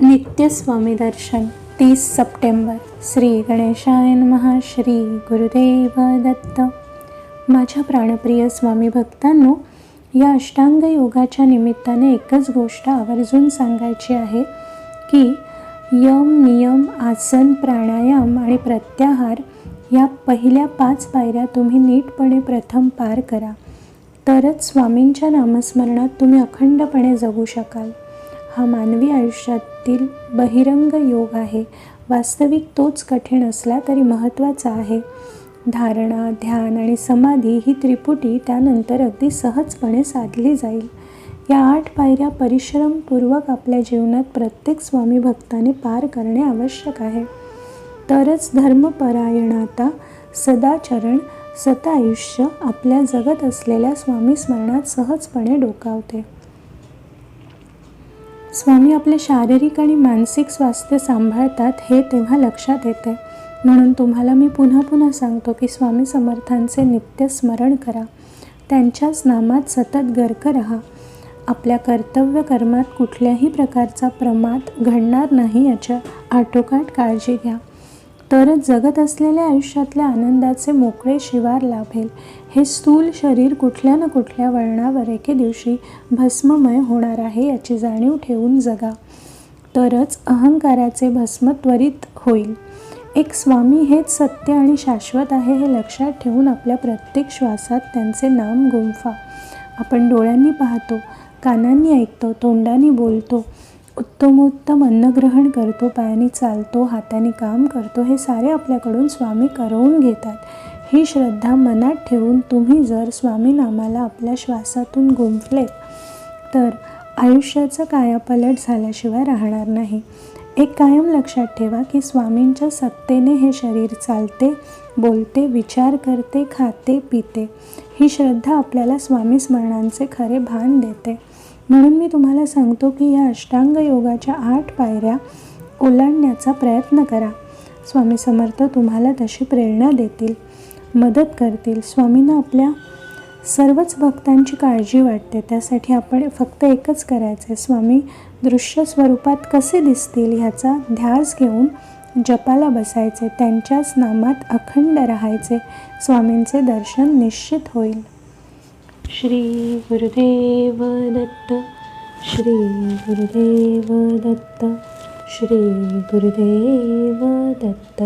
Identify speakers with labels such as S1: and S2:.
S1: नित्य स्वामी दर्शन 30 सप्टेंबर. श्री गणेशाय नमः. श्री गुरुदेव दत्त. माझ्या प्राणप्रिय स्वामी भक्तांनो, या अष्टांग योगाच्या निमित्ताने एकच गोष्ट आवर्जून सांगायची आहे की यम, नियम, आसन, प्राणायाम आणि प्रत्याहार या पहिल्या 5 पायऱ्या तुम्ही नीटपणे प्रथम पार करा, तरच स्वामींच्या नामस्मरणात तुम्ही अखंडपणे जगू शकाल. हा मानवी आयुष्यातील बहिरंग योग आहे. वास्तविक तोच कठीण असला तरी महत्त्वाचा आहे. धारणा, ध्यान आणि समाधी ही त्रिपुटी त्यानंतर अगदी सहजपणे साधली जाईल. या 8 पायऱ्या परिश्रमपूर्वक आपल्या जीवनात प्रत्येक स्वामी भक्ताने पार करणे आवश्यक आहे. तरच धर्मपरायणता, सदाचरण, सतायुष्य आपल्या जगत असलेल्या स्वामी स्मरणात सहजपणे डोकावते. स्वामी आपले शारीरिक आणि मानसिक स्वास्थ्य सांभाळतात हे तेव्हा लक्षात येते. म्हणून तुम्हाला मी पुन्हा पुन्हा सांगतो की स्वामी समर्थांचे नित्य स्मरण करा, त्यांच्याच नामात सतत गर्क राहा. आपल्या कर्तव्य कर्मात कुठल्याही प्रकारचा प्रमाद घडणार नाही याची आटोकाट काळजी घ्या, तरच जगत असलेल्या आयुष्यातल्या आनंदाचे मोकळे शिवार लाभेल. हे स्थूल शरीर कुठल्या ना कुठल्या वळणावर एके दिवशी भस्ममय होणार आहे याची जाणीव ठेवून जगा, तरच अहंकाराचे भस्म त्वरित होईल. एक स्वामी हेच सत्य आणि शाश्वत आहे हे लक्षात ठेवून आपल्या प्रत्येक श्वासात त्यांचे नाम गुंफा. आपण डोळ्यांनी पाहतो, कानांनी ऐकतो, तोंडाने बोलतो, उत्तमोत्तम अन्नग्रहण करतो, पायांनी चालतो, हाताने काम करतो, हे सारे आपल्याकडून स्वामी करवून घेतात. ही श्रद्धा मनात ठेवून तुम्ही जर स्वामी नामाला आपल्या श्वासातून गुंफलेत तर आयुष्याचा कायापालट झाल्याशिवाय राहणार नाही. एक कायम लक्षात ठेवा की स्वामींच्या सत्तेने हे शरीर चालते, बोलते, विचार करते, खाते, पिते. ही श्रद्धा आपल्याला स्वामी स्मरणांचे खरे भान देते. म्हणून मी तुम्हाला सांगतो की या अष्टांग योगाच्या 8 पायऱ्या ओलांडण्याचा प्रयत्न करा. स्वामी समर्थ तुम्हाला तशी प्रेरणा देतील, मदत करतील. स्वामींना आपल्या सर्वच भक्तांची काळजी वाटते. त्यासाठी आपण फक्त एकच करायचे, स्वामी दृश्य स्वरूपात कसे दिसतील ह्याचा ध्यास घेऊन जपाला बसायचे, त्यांच्याच नामात अखंड राहायचे. स्वामींचे दर्शन निश्चित होईल. श्री गुरुदेव दत्त. श्री गुरुदेव दत्त. श्री गुरुदेव दत्त.